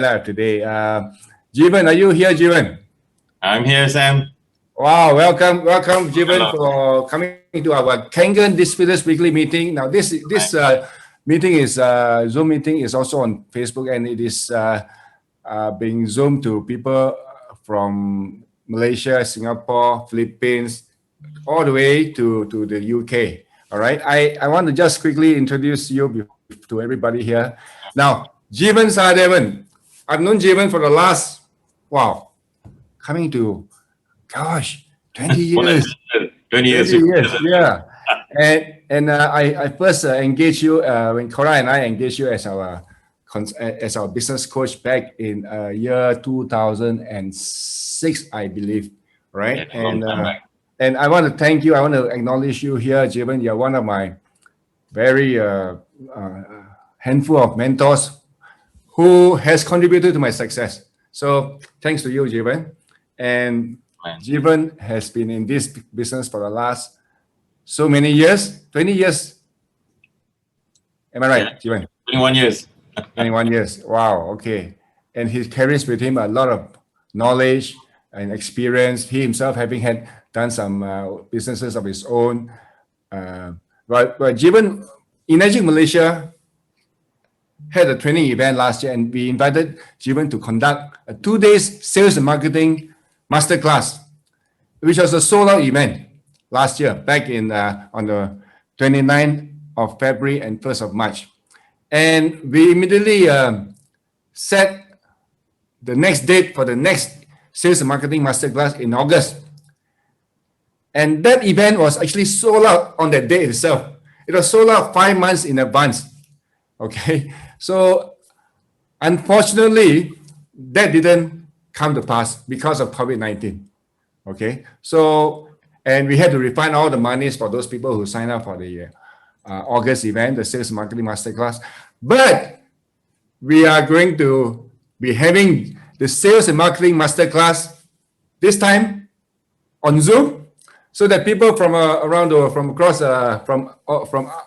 today. Jeevan, are you here, Jeevan? I'm here, Sam. Wow, welcome, Jeevan, Hello. for coming to our Kangen Disputers Weekly meeting. Now, this Hi. meeting is Zoom meeting is also on Facebook, and it is being zoomed to people from Malaysia, Singapore, Philippines, all the way to the UK. All right, I want to just quickly introduce you to everybody here. Now, Jeevan Sahadevan, I've known Jeevan for the last, wow, coming to, gosh, 20 More than years. 20 years. 20 years, yeah. And I first engaged you when Cora and I engaged you as our business coach back in year 2006, I believe, right? Yeah, a long time back. And I want to thank you. I want to acknowledge you here, Jeevan. You're one of my very handful of mentors who has contributed to my success. So thanks to you, Jeevan. And Man. Jeevan has been in this business for the last so many years, 20 years. Am I right, Yeah. Jeevan? 21 years. 21 years. Wow. Okay. And he carries with him a lot of knowledge and experience. He himself having had done some businesses of his own. But Jeevan, Emerging Malaysia had a training event last year, and we invited Jeevan to conduct a 2 day sales and marketing masterclass, which was a sold-out event last year, back in on the 29th of February and 1st of March. And we immediately set the next date for the next sales and marketing masterclass in August. And that event was actually sold out on that day itself. It was sold out 5 months in advance. Okay, so unfortunately, that didn't come to pass because of COVID-19. Okay, so and we had to refund all the monies for those people who signed up for the August event, the Sales Marketing Masterclass. But we are going to be having the Sales and Marketing Masterclass this time on Zoom, so that people from around the world, from across, from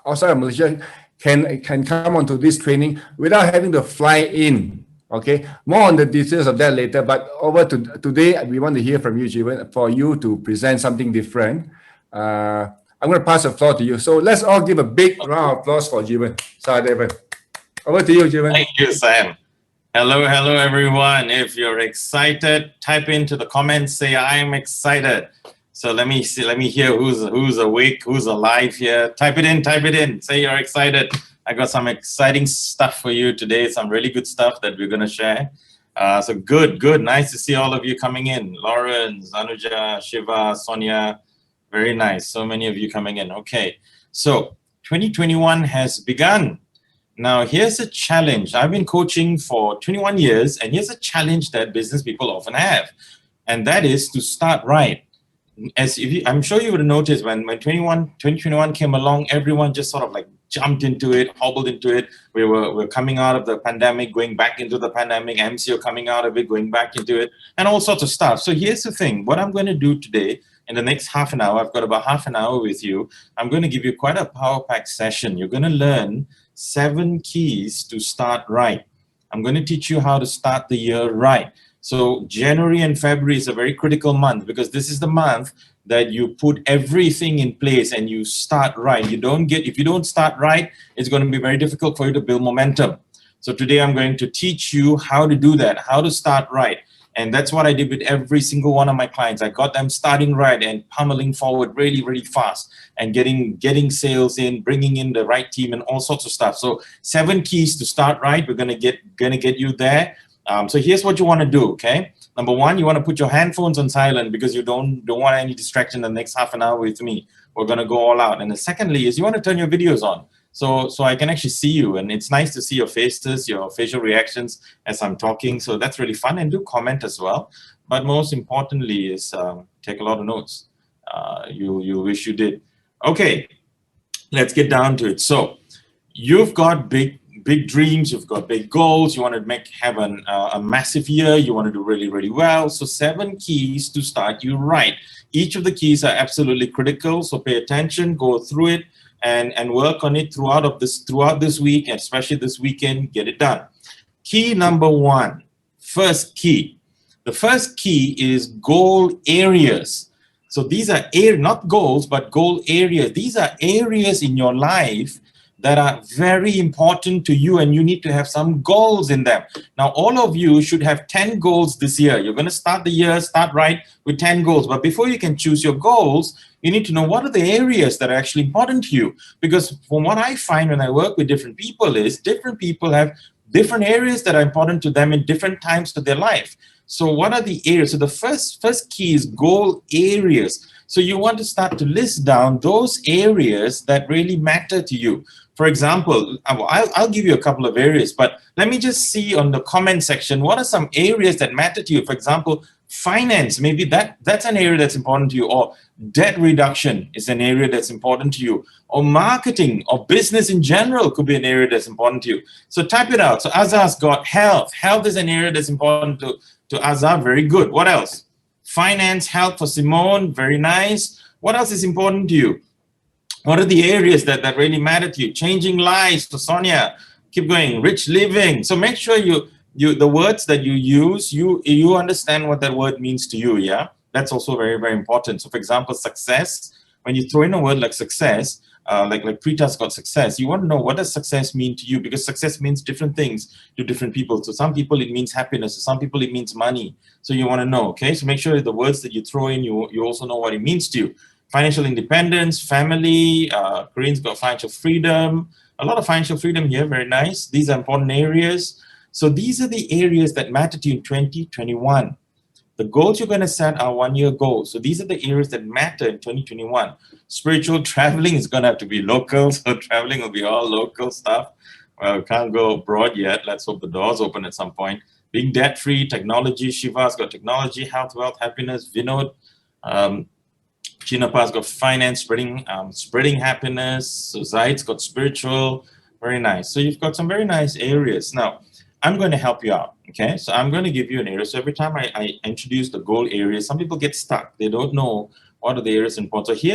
outside of Malaysia can come onto this training without having to fly in. Okay, more on the details of that later. But over to today, we want to hear from you, Jeevan, for you to present something different. I'm going to pass the floor to you. So let's all give a big round of applause for Jeevan Sahadevan. Over to you, Jeevan. Thank you, Sam. Hello, everyone. If you're excited, type into the comments, say I'm excited. So let me hear who's awake, who's alive here. Type it in, say you're excited. I got some exciting stuff for you today, some really good stuff that we're going to share. So good. Nice to see all of you coming in. Lawrence, Anuja, Shiva, Sonia. Very nice. So many of you coming in. Okay. So 2021 has begun. Now, here's a challenge. I've been coaching for 21 years, and here's a challenge that business people often have. And that is to start right. I'm sure you would have noticed when 2021 came along, everyone just sort of like jumped into it, hobbled into it. We're coming out of the pandemic, going back into the pandemic, MCO coming out of it, going back into it, and all sorts of stuff. So here's the thing. What I'm going to do today, in the next half an hour, I've got about half an hour with you. I'm going to give you quite a power-packed session. You're going to learn 7 keys to start right. I'm going to teach you how to start the year right. So January and February is a very critical month, because this is the month that you put everything in place and you start right. If you don't start right, it's going to be very difficult for you to build momentum. So today I'm going to teach you how to do that, how to start right. And that's what I did with every single one of my clients. I got them starting right and pummeling forward really, really fast, and getting sales in, bringing in the right team, and all sorts of stuff. So 7 keys to start right. We're gonna get you there. So here's what you want to do. Okay. Number 1, you want to put your handphones on silent, because you don't want any distraction the next half an hour with me. We're gonna go all out. And then secondly is you want to turn your videos on. So I can actually see you, and it's nice to see your faces, your facial reactions as I'm talking. So that's really fun, and do comment as well. But most importantly is take a lot of notes. You wish you did. Okay, let's get down to it. So you've got big dreams, you've got big goals, you want to have a massive year, you want to do really, really well. So 7 keys to start you right. Each of the keys are absolutely critical, so pay attention, go through it, and work on it throughout this week, and especially this weekend. Get it done. Key number 1, first key. The first key is goal areas. So these are not goals, but goal areas. These are areas in your life that are very important to you, and you need to have some goals in them. Now, all of you should have 10 goals this year. You're going to start the year, start right with 10 goals. But before you can choose your goals, you need to know what are the areas that are actually important to you. Because from what I find when I work with different people is different people have different areas that are important to them in different times of their life. So what are the areas? So the first key is goal areas. So you want to start to list down those areas that really matter to you. For example, I'll give you a couple of areas, but let me just see on the comment section, what are some areas that matter to you? For example, finance, maybe that's an area that's important to you, or debt reduction is an area that's important to you, or marketing or business in general could be an area that's important to you. So type it out. So Azar's got health. Health is an area that's important to Azar. Very good. What else? Finance, health for Simone. Very nice. What else is important to you? What are the areas that really matter to you? Changing lives for Sonia. Keep going. Rich living. So make sure the words that you use, you understand what that word means to you. Yeah, that's also very, very important. So for example, success. When you throw in a word like success, like Preeta's got success, you want to know what does success mean to you, because success means different things to different people. So some people it means happiness, to some people it means money. So you want to know, okay? So make sure the words that you throw in, you also know what it means to you. Financial independence, family, Koreans got financial freedom, a lot of financial freedom here, very nice. These are important areas. So these are the areas that matter to you in 2021. The goals you're going to set are one-year goals. So these are the areas that matter in 2021. Spiritual traveling is going to have to be local. So traveling will be all local stuff. Well, we can't go abroad yet. Let's hope the doors open at some point. Being debt-free, technology. Shiva's got technology, health, wealth, happiness. Vinod. Chinapa's got finance, spreading happiness. So Zaid's got spiritual. Very nice. So you've got some very nice areas. Now, I'm going to help you out, okay? So I'm going to give you an area. So every time I introduce the goal areas, some people get stuck. They don't know what are the areas important. So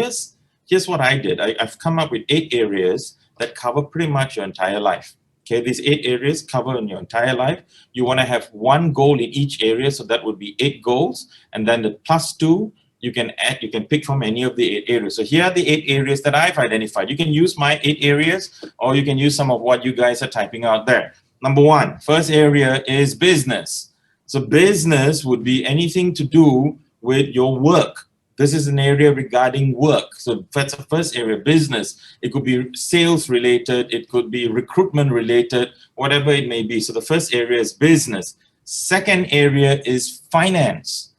here's what I did. I've come up with 8 areas that cover pretty much your entire life. Okay, these 8 areas cover in your entire life. You want to have 1 goal in each area, so that would be 8 goals, and then the +2 you can add. You can pick from any of the 8 areas. So here are the 8 areas that I've identified. You can use my 8 areas, or you can use some of what you guys are typing out there. Number 1, first area is business. So business would be anything to do with your work. This is an area regarding work. So that's the first area, business. It could be sales related. It could be recruitment related, whatever it may be. So the first area is business. Second area is finance.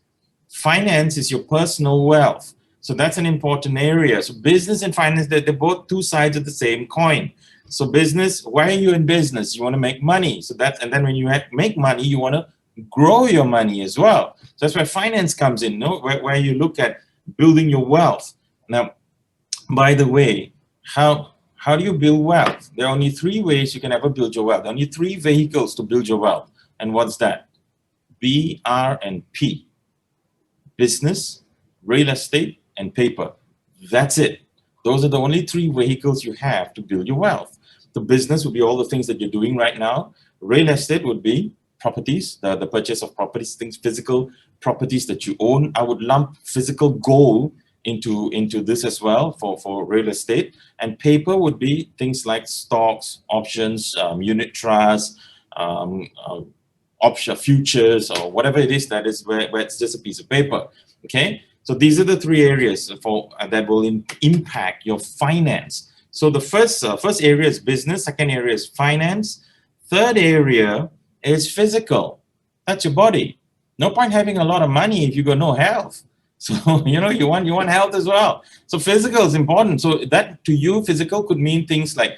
Finance is your personal wealth. So that's an important area. So business and finance, they're both 2 sides of the same coin. So business, why are you in business? You want to make money. So that, and then when you make money, you want to grow your money as well. So that's where finance comes in, no? Where you look at building your wealth. Now, by the way, how do you build wealth? There are only 3 ways you can ever build your wealth. There are only 3 vehicles to build your wealth. And what's that? B, R, and P. Business, real estate, and paper. That's it. Those are the only 3 vehicles you have to build your wealth. The business would be all the things that you're doing right now. Real estate would be properties, the purchase of properties, things, physical properties that you own. I would lump physical gold into this as well for real estate. And paper would be things like stocks, options, unit trusts, option futures, or whatever it is that is where it's just a piece of paper. Okay, so these are the 3 areas that will impact your finance. So the first area is business, second area is finance, third area is physical. That's your body. No point having a lot of money if you got no health. So you want health as well. So physical is important. So that to you, physical could mean things like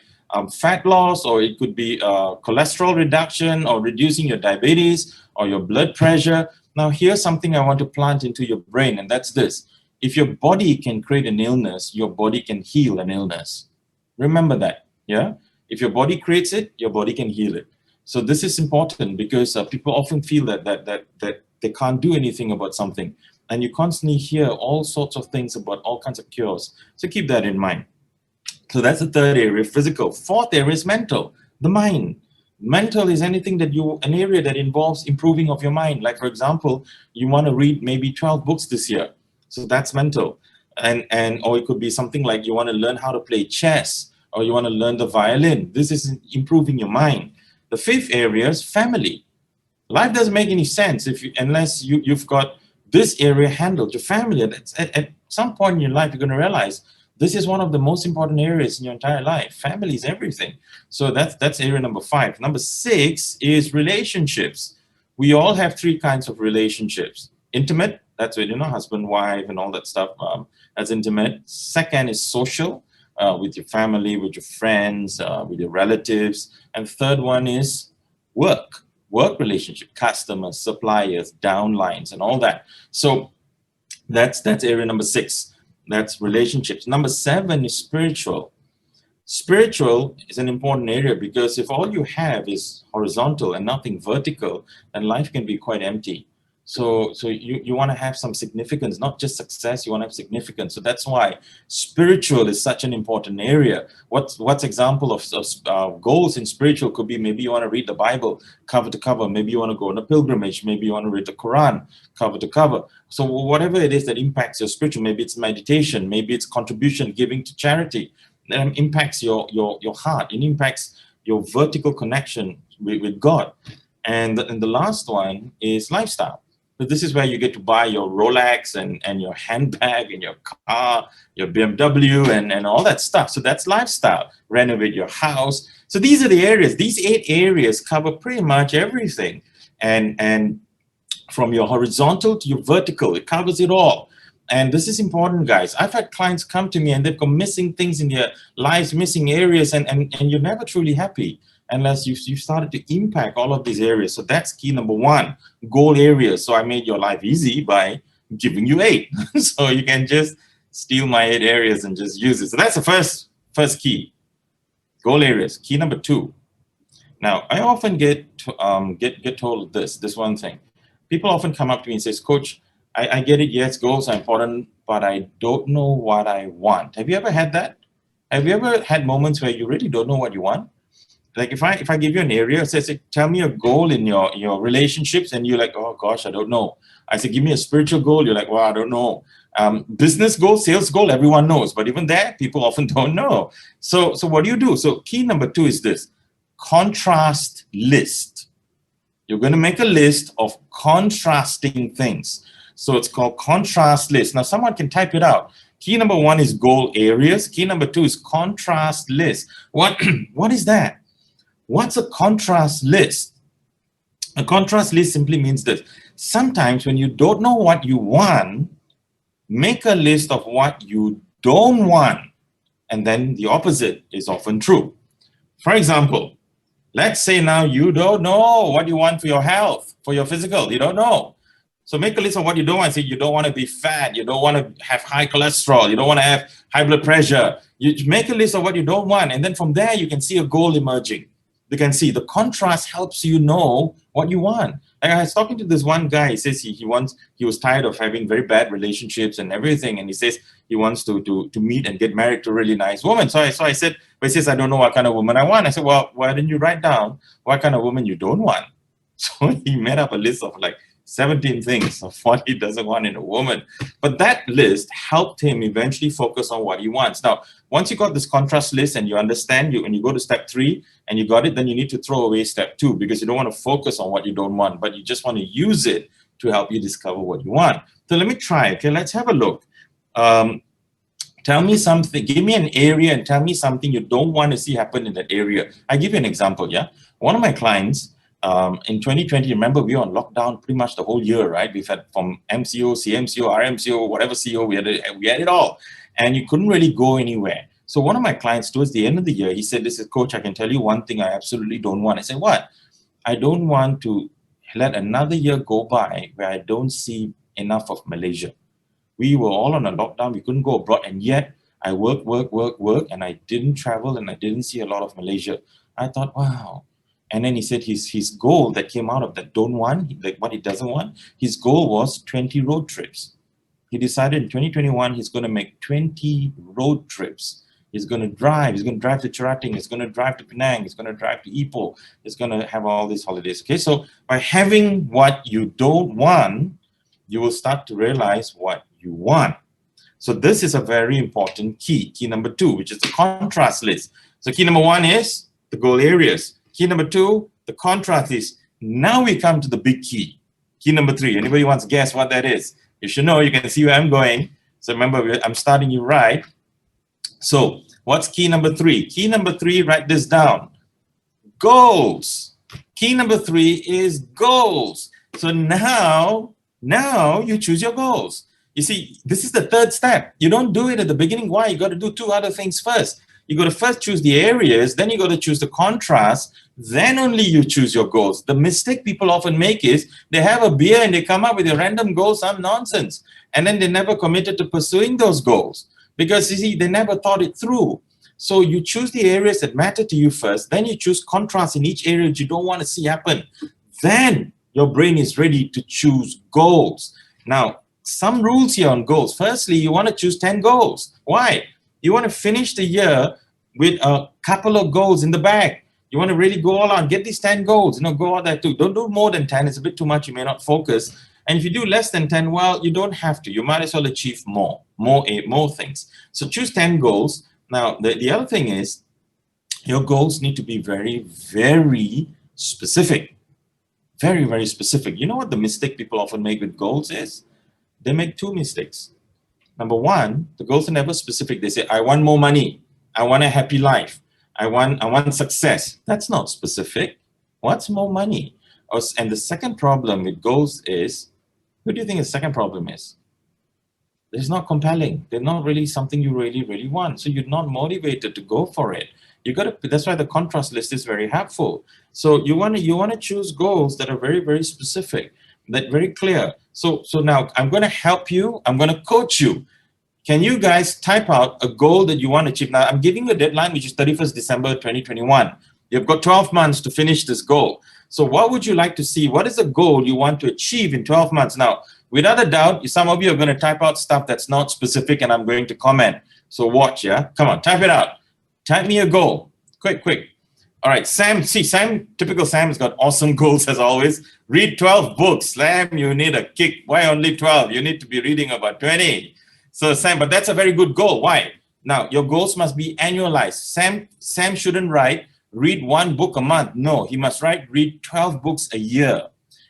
fat loss, or it could be cholesterol reduction, or reducing your diabetes or your blood pressure. Now here's something I want to plant into your brain, and that's this. If your body can create an illness, your body can heal an illness. Remember that, yeah? If your body creates it, your body can heal it. So this is important because people often feel that they can't do anything about something. And you constantly hear all sorts of things about all kinds of cures. So keep that in mind. So that's the third area, physical. Fourth area is mental, the mind. Mental is anything that an area that involves improving of your mind. Like, for example, you want to read maybe 12 books this year. So that's mental. Or it could be something like you want to learn how to play chess, or you want to learn the violin. This is improving your mind. The fifth area is family. Life doesn't make any sense unless you've got this area handled. Your family, at some point in your life, you're going to realize this is one of the most important areas in your entire life. Family is everything. So that's area number 5. Number 6 is relationships. We all have 3 kinds of relationships. Intimate, that's with, husband, wife, and all that stuff. That's intimate. Second is social, with your family, with your friends, with your relatives. And third one is work relationship, customers, suppliers, downlines, and all that. So that's area number 6. That's relationships. Number 7 is spiritual. Spiritual is an important area because if all you have is horizontal and nothing vertical, then life can be quite empty. So you want to have some significance, not just success, you want to have significance. So that's why spiritual is such an important area. What's example of goals in spiritual could be, maybe you want to read the Bible cover to cover, maybe you want to go on a pilgrimage, maybe you want to read the Quran cover to cover. So whatever it is that impacts your spiritual, maybe it's meditation, maybe it's contribution, giving to charity, impacts your heart, it impacts your vertical connection with God. And the last one is lifestyle. So this is where you get to buy your Rolex and your handbag and your car, your BMW and all that stuff. So that's lifestyle. Renovate your house. So these are the areas. These 8 areas cover pretty much everything. And from your horizontal to your vertical, it covers it all. And this is important, guys. I've had clients come to me and they've got missing things in their lives, missing areas, and you're never truly happy unless you've started to impact all of these areas. So that's key number 1, goal areas. So I made your life easy by giving you 8. So you can just steal my 8 areas and just use it. So that's the first key, goal areas. Key number 2. Now, I often get told this one thing. People often come up to me and says, Coach, I get it, yes, goals are important, but I don't know what I want. Have you ever had that? Have you ever had moments where you really don't know what you want? Like if I give you an area, say, tell me a goal in your relationships, and you're like, oh gosh, I don't know. I say, give me a spiritual goal. You're like, well, I don't know. Business goal, sales goal, everyone knows. But even there, people often don't know. So what do? So key number 2 is this: contrast list. You're going to make a list of contrasting things. So it's called contrast list. Now someone can type it out. Key number 1 is goal areas. Key number 2 is contrast list. What is that? What's a contrast list? A contrast list simply means this. Sometimes when you don't know what you want, make a list of what you don't want, and then the opposite is often true. For example, let's say now you don't know what you want for your health, for your physical. You don't know. So make a list of what you don't want. Say you don't want to be fat. You don't want to have high cholesterol. You don't want to have high blood pressure. You make a list of what you don't want. And then from there, you can see a goal emerging. You can see the contrast helps you know what you want. Like I was talking to this one guy. He says he was tired of having very bad relationships and everything. And he says he wants to meet and get married to a really nice woman. So I said, but he says, I don't know what kind of woman I want. I said, well, why didn't you write down what kind of woman you don't want? So he made up a list of like 17 things of what he doesn't want in a woman. But that list helped him eventually focus on what he wants. Now, once you got this contrast list and you understand, when you go to step 3 and you got it, then you need to throw away step 2 because you don't want to focus on what you don't want, but you just want to use it to help you discover what you want. So let me try. Okay, let's have a look. Tell me something, give me an area and tell me something you don't want to see happen in that area. I give you an example, yeah? One of my clients, in 2020, remember we were on lockdown pretty much the whole year, right? We've had from MCO, CMCO, RMCO, whatever CO, we had it all. And you couldn't really go anywhere. So one of my clients, towards the end of the year, he said, listen, Coach, I can tell you one thing I absolutely don't want. I said, what? I don't want to let another year go by where I don't see enough of Malaysia. We were all on a lockdown. We couldn't go abroad. And yet I work. And I didn't travel and I didn't see a lot of Malaysia. I thought, wow. And then he said his goal that came out of that don't want, like what he doesn't want, his goal was 20 road trips. He decided in 2021 he's going to make 20 road trips. He's going to drive to Cherating, he's going to drive to Penang, he's going to drive to Ipoh, he's going to have all these holidays. Okay, so by having what you don't want, you will start to realize what you want. So this is a very important key number 2, which is the contrast list. So key number 1 is the goal areas. Key number 2, the contrast list. Now we come to the big key. Key number 3, anybody wants to guess what that is? You should know, you can see where I'm going. So remember, I'm starting you right. So what's key number 3? Key number 3, write this down. Goals. Key number 3 is goals. So now you choose your goals. You see, this is the third step. You don't do it at the beginning. Why? You got to do 2 other things first. You got to first choose the areas, then you got to choose the contrast, then only you choose your goals. The mistake people often make is they have a beer and they come up with a random goal, some nonsense, and then they never committed to pursuing those goals because, you see, they never thought it through. So you choose the areas that matter to you first, then you choose contrast in each area that you don't want to see happen. Then your brain is ready to choose goals. Now, some rules here on goals. Firstly, you want to choose 10 goals. Why? You want to finish the year with a couple of goals in the bag. You want to really go all out, get these 10 goals, go out there too. Don't do more than 10, it's a bit too much, you may not focus. And if you do less than 10, well, you don't have to. You might as well achieve more things. So choose 10 goals. Now, the other thing is, your goals need to be very, very specific. Very, very specific. You know what the mistake people often make with goals is? They make 2 mistakes. Number 1, the goals are never specific. They say, I want more money. I want a happy life. I want success. That's not specific. What's more money? And the second problem with goals is, what do you think the second problem is? It's not compelling. They're not really something you really, really want. So you're not motivated to go for it. That's why the contrast list is very helpful. So you want to choose goals that are very, very specific, that very clear. So now I'm going to help you. I'm going to coach you. Can you guys type out a goal that you want to achieve? Now, I'm giving you a deadline, which is 31st December 2021. You've got 12 months to finish this goal. So what would you like to see? What is a goal you want to achieve in 12 months? Now, without a doubt, some of you are going to type out stuff that's not specific, and I'm going to comment. So watch, yeah? Come on, type it out. Type me a goal. Quick. All right, Sam, typical Sam has got awesome goals as always. Read 12 books. Sam, you need a kick. Why only 12? You need to be reading about 20. So Sam, but that's a very good goal. Why? Now, your goals must be annualized. Sam shouldn't read 1 book a month. No, he must read 12 books a year.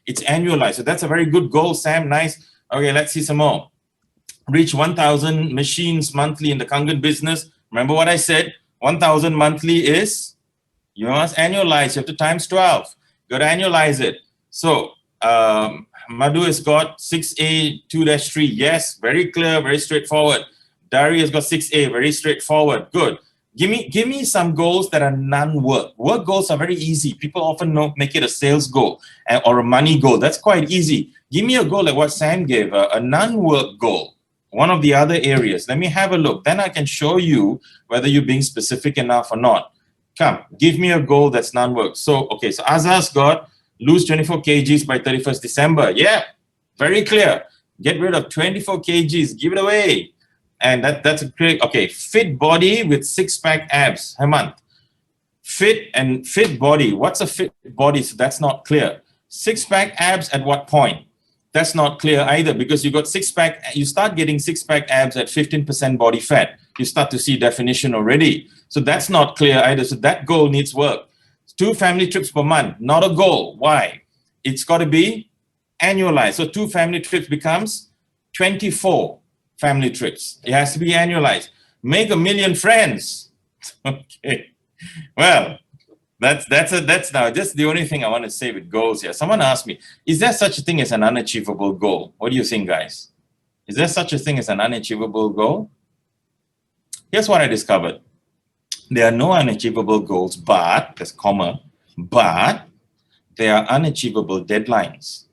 It's annualized. So that's a very good goal, Sam. Nice. Okay, let's see some more. Reach 1,000 machines monthly in the Kangen business. Remember what I said? 1,000 monthly is, you must annualize. You have to times 12. You got to annualize it. So, Madhu has got 6A 2-3. Yes, very clear, very straightforward. Dari has got 6A, very straightforward. Good. Give me some goals that are non-work. Work goals are very easy. People often make it a sales goal or a money goal. That's quite easy. Give me a goal like what Sam gave, a non-work goal. One of the other areas. Let me have a look. Then I can show you whether you're being specific enough or not. Come, give me a goal that's non-work. So, okay, so Azaz got lose 24 kgs by 31st December. Yeah, very clear. Get rid of 24 kgs. Give it away. And that's a great, okay, fit body with 6-pack abs. Hemant. Fit body. What's a fit body? So that's not clear. 6-pack abs at what point? That's not clear either, because you got 6-pack, you start getting 6-pack abs at 15% body fat. You start to see definition already. So that's not clear either. So that goal needs work. 2 family trips per month, not a goal. Why? It's got to be annualized. So 2 family trips becomes 24 family trips. It has to be annualized. Make 1 million friends. Okay. Well, that's now just the only thing I want to say with goals here. Someone asked me, is there such a thing as an unachievable goal? What do you think, guys? Is there such a thing as an unachievable goal? Here's what I discovered. There are no unachievable goals, but, there's comma, but there are unachievable deadlines.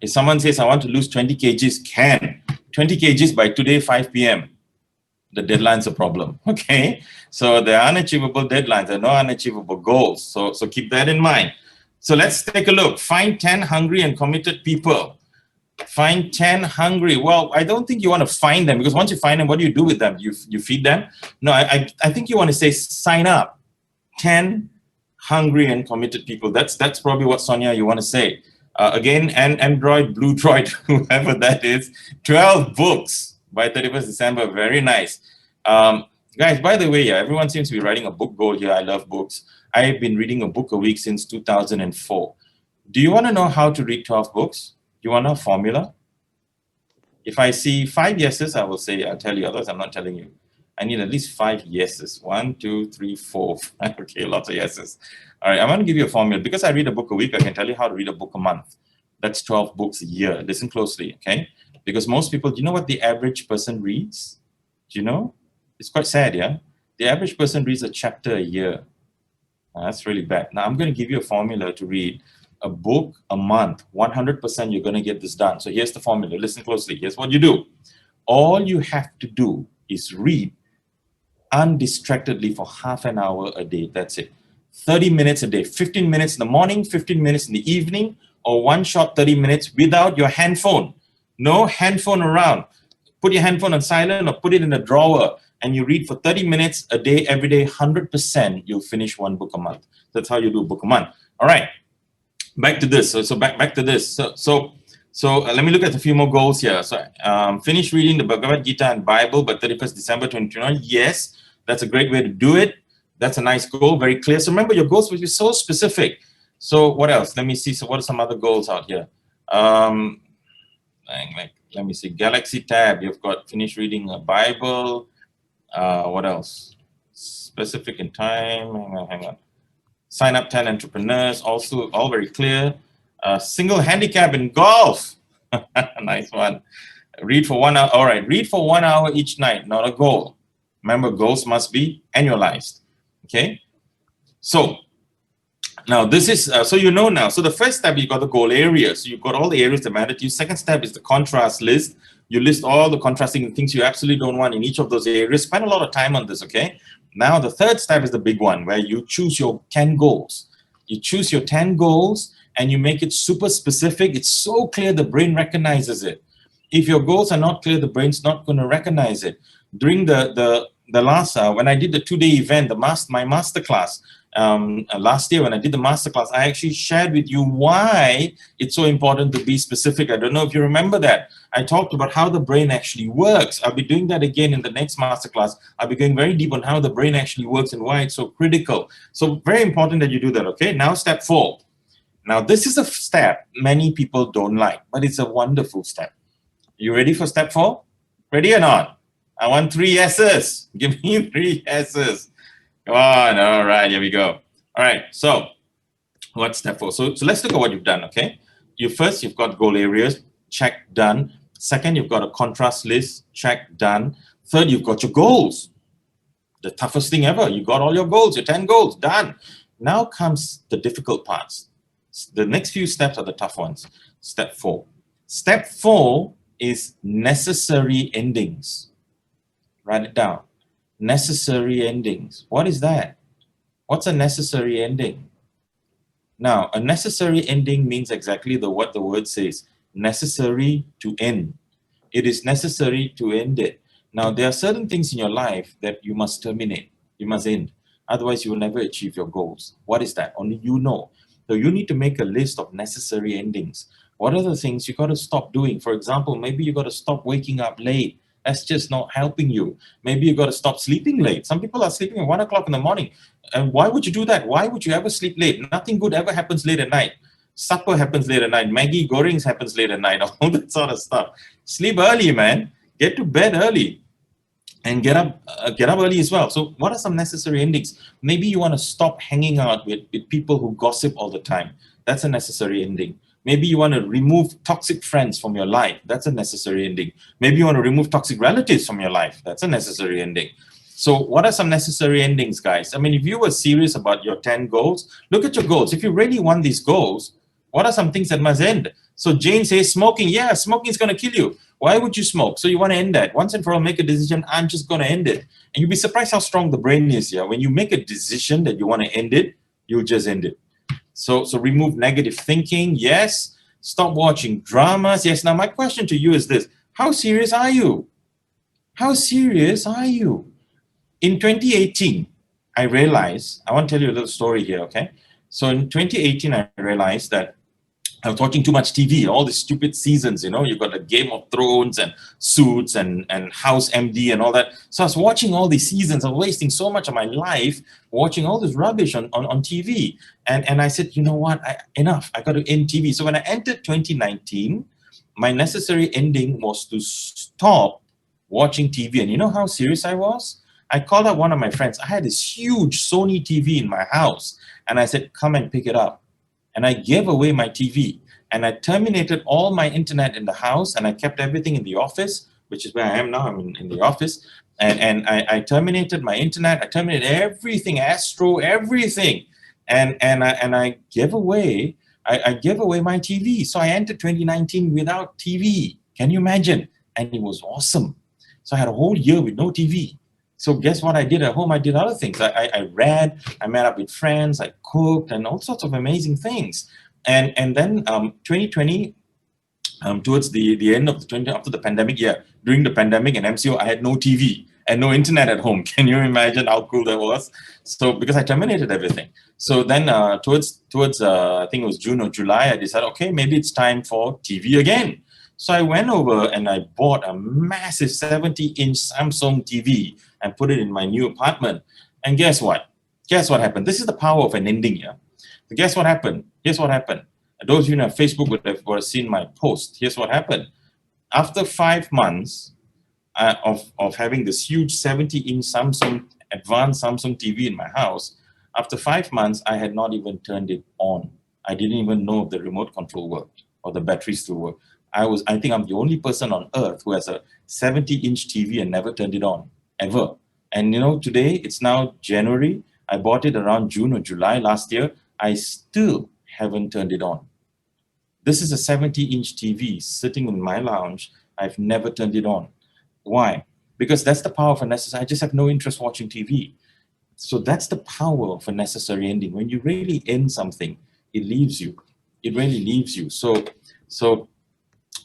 If someone says, I want to lose 20 kgs, can. 20 kgs by today, 5 p.m. The deadline's a problem, okay? So there are unachievable deadlines. There are no unachievable goals. So keep that in mind. So let's take a look. Find 10 hungry and committed people. Find 10 hungry. Well, I don't think you want to find them, because once you find them, what do you do with them? You feed them? No, I think you want to say sign up 10 hungry and committed people. That's probably what, Sonia, you want to say. Again, and Android, Blue Droid, whoever that is, 12 books by 31st December. Very nice. Guys, by the way, yeah, everyone seems to be writing a book goal here. I love books. I've been reading a book a week since 2004. Do you want to know how to read 12 books? Do you want a formula? If I see 5 yeses, I will say, I'll tell you. Otherwise, I'm not telling you. I need at least 5 yeses. 1, 2, 3, 4, 5. Okay, lots of yeses. All right, I'm going to give you a formula. Because I read a book a week, I can tell you how to read a book a month. That's 12 books a year. Listen closely, okay? Because most people, do you know what the average person reads? Do you know? It's quite sad, yeah? The average person reads a chapter a year. That's really bad. Now, I'm going to give you a formula to read a book a month. 100% you're going to get this done. So here's the formula. Listen closely. Here's what you do. All you have to do is read undistractedly for half an hour a day. That's it. 30 minutes a day. 15 minutes in the morning, 15 minutes in the evening, or one shot 30 minutes without your handphone. No handphone around. Put your handphone on silent or put it in a drawer, and you read for 30 minutes a day, every day, 100%, you'll finish one book a month. That's how you do a book a month. All right. Back to this. So back to this. So let me look at a few more goals here. So finish reading the Bhagavad Gita and Bible by 31st December 2021. Yes, that's a great way to do it. That's a nice goal, very clear. So remember, your goals will be so specific. So what else? Let me see. So what are some other goals out here? Let me see. Galaxy tab. You've got finish reading a Bible. What else? Specific in time. Hang on. Sign up 10 entrepreneurs. Also, all very clear. Single handicap in golf. Nice one. Read for 1 hour. All right. Read for 1 hour each night. Not a goal. Remember, goals must be annualized. Okay. So now this is, so you know now. So the first step, you got the goal area. So you've got all the areas that matter to you. Second step is the contrast list. You list all the contrasting things you absolutely don't want in each of those areas. Spend a lot of time on this, okay? Now, the third step is the big one, where you choose your 10 goals. You choose your 10 goals, and you make it super specific. It's so clear the brain recognizes it. If your goals are not clear, the brain's not going to recognize it. During the last, when I did the 2-day event, my master class, last year when I did the masterclass, I actually shared with you why it's so important to be specific. I don't know if you remember that. I talked about how the brain actually works. I'll be doing that again in the next masterclass. I'll be going very deep on how the brain actually works and why it's so critical. So very important that you do that, okay? Now step 4. Now this is a step many people don't like, but it's a wonderful step. You ready for step 4? Ready or not? I want 3 yeses. Give me 3 yeses. Come on. All right, here we go. All right, so what's step 4? So let's look at what you've done, okay? First, you've got goal areas, check, done. Second, you've got a contrast list, check, done. Third, you've got your goals. The toughest thing ever. You got all your goals, your 10 goals, done. Now comes the difficult parts. The next few steps are the tough ones. Step 4. Step 4 is necessary endings. Write it down. Necessary endings. What is that? What's a necessary ending? Now, a necessary ending means exactly what the word says. Necessary to end. It is necessary to end it. Now, there are certain things in your life that you must terminate. You must end. Otherwise, you will never achieve your goals. What is that? Only you know. So you need to make a list of necessary endings. What are the things you got to stop doing? For example, maybe you got to stop waking up late. That's just not helping you. Maybe you got to stop sleeping late. Some people are sleeping at 1 o'clock in the morning. And why would you do that? Why would you ever sleep late? Nothing good ever happens late at night. Supper happens late at night. Maggie Gorings happens late at night. All that sort of stuff. Sleep early, man. Get to bed early. And get up early as well. So what are some necessary endings? Maybe you want to stop hanging out with people who gossip all the time. That's a necessary ending. Maybe you want to remove toxic friends from your life. That's a necessary ending. Maybe you want to remove toxic relatives from your life. That's a necessary ending. So what are some necessary endings, guys? I mean, if you were serious about your 10 goals, look at your goals. If you really want these goals, what are some things that must end? So Jane says smoking. Yeah, smoking is going to kill you. Why would you smoke? So you want to end that. Once and for all, make a decision. I'm just going to end it. And you'll be surprised how strong the brain is here. When you make a decision that you want to end it, you'll just end it. So remove negative thinking. Yes. Stop watching dramas. Yes, now my question to you is this. How serious are you? How serious are you? In 2018, I realized, I want to tell you a little story here, okay? So in 2018, I realized that I was watching too much TV, all these stupid seasons, you know, you've got the Game of Thrones and Suits and House MD and all that. So I was watching all these seasons. I was wasting so much of my life watching all this rubbish on TV. And I said, you know what, enough, I got to end TV. So when I entered 2019, my necessary ending was to stop watching TV. And you know how serious I was? I called up one of my friends. I had this huge Sony TV in my house. And I said, come and pick it up. And I gave away my TV, and I terminated all my internet in the house, and I kept everything in the office, which is where I am now. I'm in the office, and I terminated my internet. I terminated everything, Astro, everything, and I gave away. I gave away my TV. So I entered 2019 without TV. Can you imagine? And it was awesome. So I had a whole year with no TV. So guess what I did at home? I did other things. I read, I met up with friends, I cooked, and all sorts of amazing things. And then 2020, towards the end of after the pandemic year, during the pandemic and MCO, I had no TV and no internet at home. Can you imagine how cool that was? So because I terminated everything. So then towards I think it was June or July, I decided, okay, maybe it's time for TV again. So I went over and I bought a massive 70-inch Samsung TV and put it in my new apartment. And guess what? Guess what happened? This is the power of an ending, yeah? So guess what happened? Here's what happened. Those of you on Facebook would have seen my post. Here's what happened. After 5 months of having this huge 70-inch advanced Samsung TV in my house, after 5 months, I had not even turned it on. I didn't even know if the remote control worked or the battery still worked. I think I'm the only person on earth who has a 70-inch TV and never turned it on, ever. And you know, today, it's now January. I bought it around June or July last year. I still haven't turned it on. This is a 70-inch TV sitting in my lounge. I've never turned it on. Why? Because that's the power of a necessary. I just have no interest watching TV. So that's the power of a necessary ending. When you really end something, it leaves you. It really leaves you. So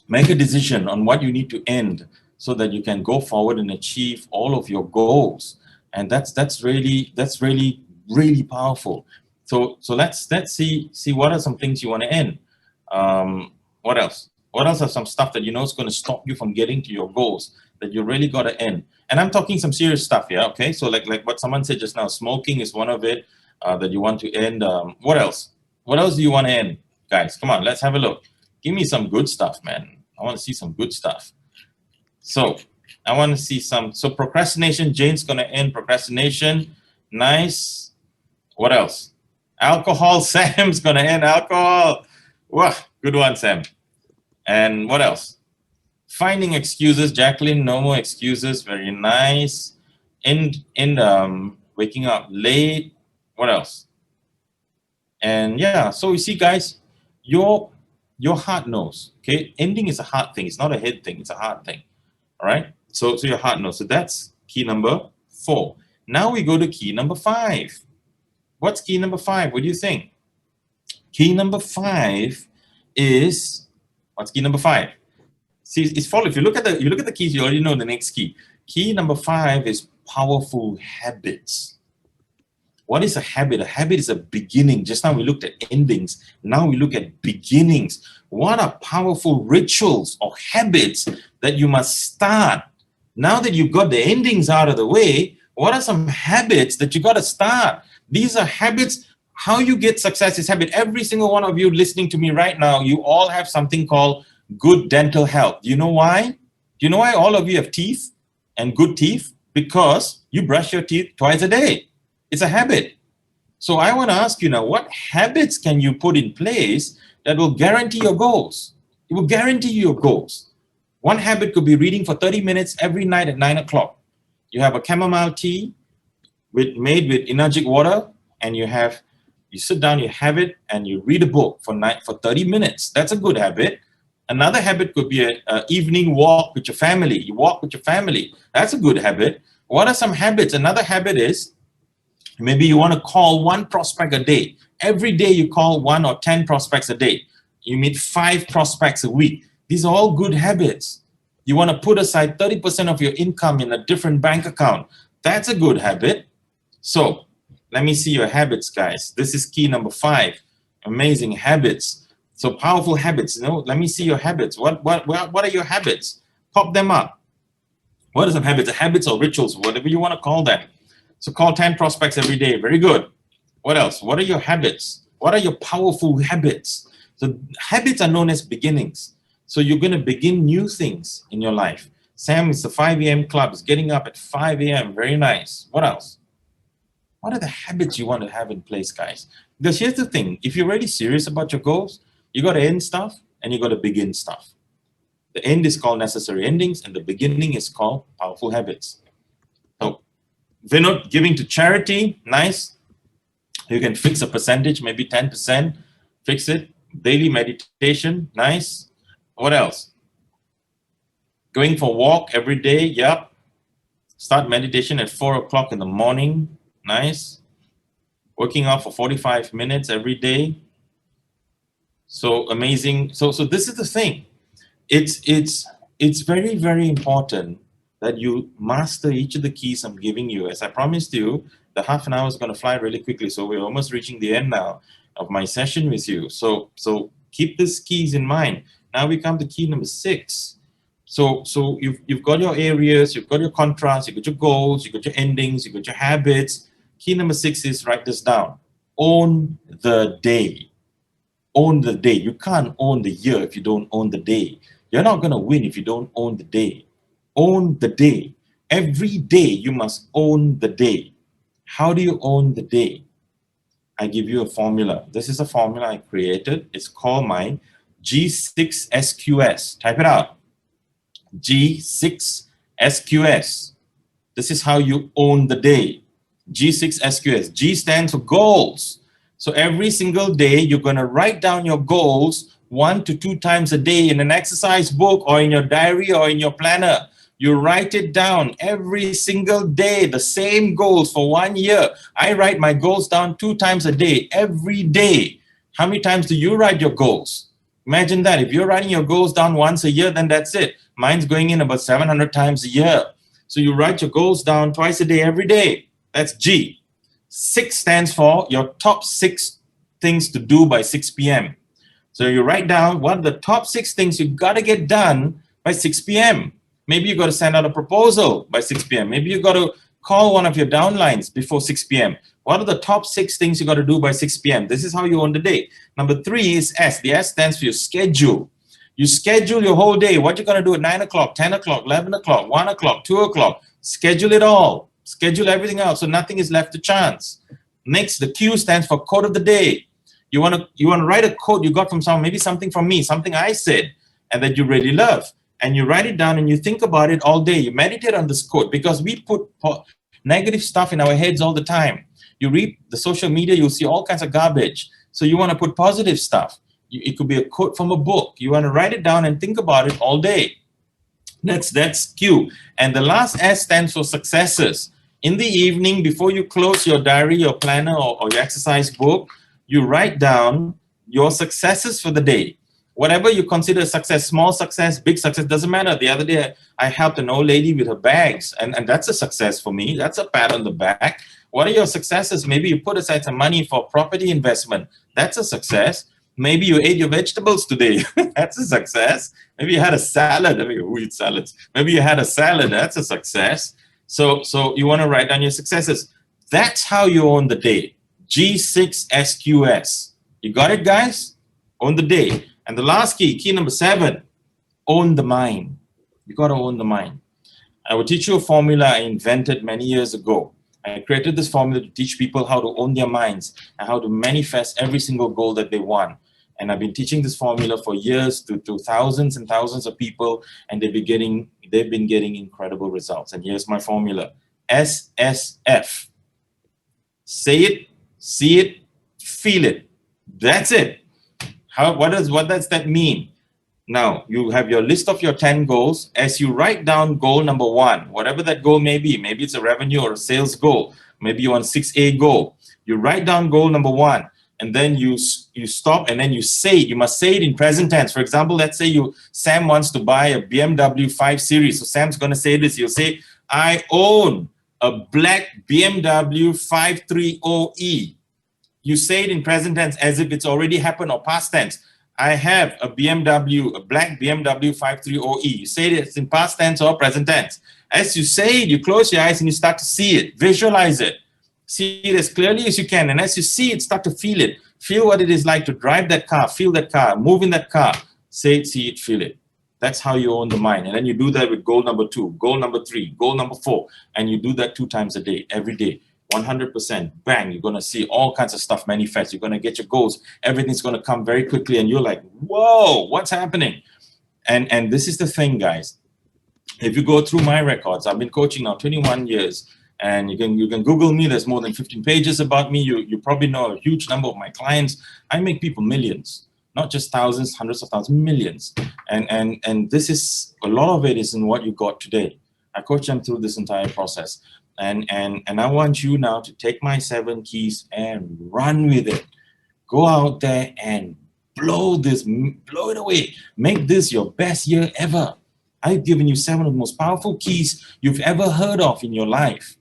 make a decision on what you need to end so that you can go forward and achieve all of your goals. And that's really powerful. So let's see what are some things you want to end. What else? What else are some stuff that you know is going to stop you from getting to your goals that you really got to end? And I'm talking some serious stuff here, okay? So like what someone said just now, smoking is one of it that you want to end. What else? What else do you want to end? Guys, come on, let's have a look. Give me some good stuff, man. I want to see some good stuff. So I want to see some. So procrastination, Jane's going to end procrastination. Nice. What else? Alcohol, Sam's going to end alcohol. Wow, good one, Sam. And what else? Finding excuses, Jacqueline, no more excuses. Very nice. Waking up late. What else? And yeah, so you see, guys, your heart knows. Okay, ending is a heart thing. It's not a head thing. It's a heart thing. All right. So your heart knows. So that's key number 4. Now we go to key number 5. What's key number 5? What do you think? Key number 5 is what's key number 5? See, it's follow. If you look at the keys, you already know the next key. Key number 5 is powerful habits. What is a habit? A habit is a beginning. Just now we looked at endings. Now we look at beginnings. What are powerful rituals or habits that you must start? Now that you've got the endings out of the way, what are some habits that you got to start? These are habits. How you get success is habit. Every single one of you listening to me right now, you all have something called good dental health. Do you know why? Do you know why all of you have teeth and good teeth? Because you brush your teeth twice a day. It's a habit. So I want to ask you now, what habits can you put in place that will guarantee your goals? It will guarantee you your goals. One habit could be reading for 30 minutes every night at 9 o'clock. You have a chamomile tea made with energic water, and you sit down, you have it, and you read a book for 30 minutes. That's a good habit. Another habit could be an evening walk with your family. You walk with your family. That's a good habit. What are some habits? Another habit is maybe you want to call one prospect a day. Every day you call 1 or 10 prospects a day. You meet 5 prospects a week. These are all good habits. You want to put aside 30% of your income in a different bank account. That's a good habit. So let me see your habits, guys. This is key number 5. Amazing habits. So powerful habits. Let me see your habits. What are your habits? Pop them up. What are some habits? Habits or rituals, whatever you want to call them. So call 10 prospects every day. Very good. What else? What are your habits? What are your powerful habits? So habits are known as beginnings. So you're going to begin new things in your life. Sam, it's the 5 a.m. club. It's getting up at 5 a.m. Very nice. What else? What are the habits you want to have in place, guys? Because here's the thing. If you're really serious about your goals, you got to end stuff and you got to begin stuff. The end is called necessary endings and the beginning is called powerful habits. So, Vinod, giving to charity, nice. You can fix a percentage, maybe 10%. Fix it. Daily meditation, nice. What else? Going for a walk every day, yep. Start meditation at 4 o'clock in the morning, nice. Working out for 45 minutes every day. So amazing. So this is the thing. It's very, very important that you master each of the keys I'm giving you. As I promised you, the half an hour is going to fly really quickly. So we're almost reaching the end now of my session with you. So keep these keys in mind. Now we come to key number 6. So you've got your areas, you've got your contrasts, you've got your goals, you've got your endings, you've got your habits. Key number 6 is write this down. Own the day. Own the day. You can't own the year if you don't own the day. You're not going to win if you don't own the day. Own the day. Every day you must own the day. How do you own the day? I give you a formula. This is a formula I created. It's called my G6SQS. Type it out. G6SQS. This is how you own the day. G6SQS. G stands for goals. So every single day, you're going to write down your goals 1 to 2 times a day in an exercise book or in your diary or in your planner. You write it down every single day, the same goals for 1 year. I write my goals down 2 times a day, every day. How many times do you write your goals? Imagine that. If you're writing your goals down once a year, then that's it. Mine's going in about 700 times a year. So you write your goals down twice a day, every day. That's G. 6 stands for your top 6 things to do by 6 p.m. So you write down what are the top 6 things you got to get done by 6 p.m. Maybe you got to send out a proposal by 6 p.m. Maybe you got to call one of your downlines before 6 p.m. What are the top 6 things you got to do by 6 p.m.? This is how you own the day. Number 3 is S. The S stands for your schedule. You schedule your whole day. What you're going to do at 9 o'clock, 10 o'clock, 11 o'clock, 1 o'clock, 2 o'clock. Schedule it all. Schedule everything out so nothing is left to chance. Next, the Q stands for quote of the day. You want to write a quote you got from someone, maybe something from me, something I said, and that you really love. And you write it down and you think about it all day. You meditate on this quote because we put negative stuff in our heads all the time. You read the social media, you'll see all kinds of garbage. So you want to put positive stuff. It could be a quote from a book. You want to write it down and think about it all day. That's Q. And the last S stands for successes. In the evening, before you close your diary, your planner, or your exercise book, you write down your successes for the day. Whatever you consider a success, small success, big success, doesn't matter. The other day, I helped an old lady with her bags, and that's a success for me. That's a pat on the back. What are your successes? Maybe you put aside some money for property investment. That's a success. Maybe you ate your vegetables today. That's a success. Maybe you had a salad. I mean, who eats salads? Maybe you had a salad. That's a success. So you want to write down your successes. That's how you own the day. G6SQS. You got it, guys? Own the day. And the last key number 7, own the mind. You got to own the mind. I will teach you a formula I invented many years ago. I created this formula to teach people how to own their minds and how to manifest every single goal that they want. And I've been teaching this formula for years to thousands and thousands of people, and they've been getting incredible results. And here's my formula. SSF. Say it, see it, feel it. That's it. What does that mean? Now, you have your list of your 10 goals. As you write down goal number 1, whatever that goal may be, maybe it's a revenue or a sales goal, maybe you want 6A goal. You write down goal number 1. and then you stop, and then you say it. You must say it in present tense. For example, let's say Sam wants to buy a BMW 5 Series. So Sam's going to say this. You'll say, I own a black BMW 530E. You say it in present tense as if it's already happened, or past tense. I have a BMW, a black BMW 530E. You say it in past tense or present tense. As you say it, you close your eyes and you start to see it, visualize it. See it as clearly as you can. And as you see it, start to feel it. Feel what it is like to drive that car, feel that car, move in that car. Say it, see it, feel it. That's how you own the mind. And then you do that with goal number 2, goal number 3, goal number 4. And you do that 2 times a day, every day. 100%, bang, you're going to see all kinds of stuff manifest. You're going to get your goals. Everything's going to come very quickly. And you're like, whoa, what's happening? And this is the thing, guys. If you go through my records, I've been coaching now 21 years. And you can Google me. There's more than 15 pages about me. You probably know a huge number of my clients. I make people millions, not just thousands, hundreds of thousands, millions. And this is, a lot of it is in what you got today. I coach them through this entire process. And I want you now to take my 7 keys and run with it. Go out there and blow it away. Make this your best year ever. I've given you 7 of the most powerful keys you've ever heard of in your life.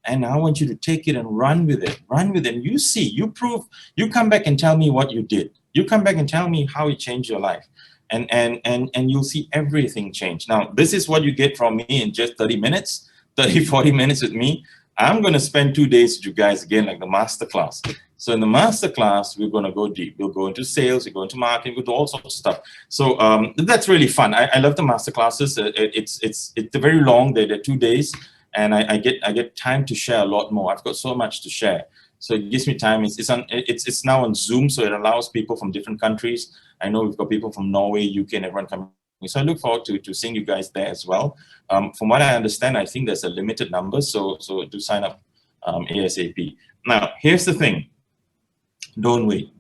And I want you to take it and run with it. Run with it. And you see, you prove, you come back and tell me what you did. You come back and tell me how it changed your life. And you'll see everything change. Now, this is what you get from me in just 30 minutes, 30, 40 minutes with me. I'm going to spend 2 days with you guys again, like the masterclass. So in the masterclass, we're going to go deep. We'll go into sales, we'll go into marketing, we'll do all sorts of stuff. So that's really fun. I love the masterclasses. It's very long. They're 2 days. And I get time to share a lot more. I've got so much to share, so it gives me time. It's now on Zoom, so it allows people from different countries. I know we've got people from Norway, UK, and everyone coming. So I look forward to seeing you guys there as well. From what I understand, I think there's a limited number, so do sign up ASAP. Now, here's the thing. Don't wait.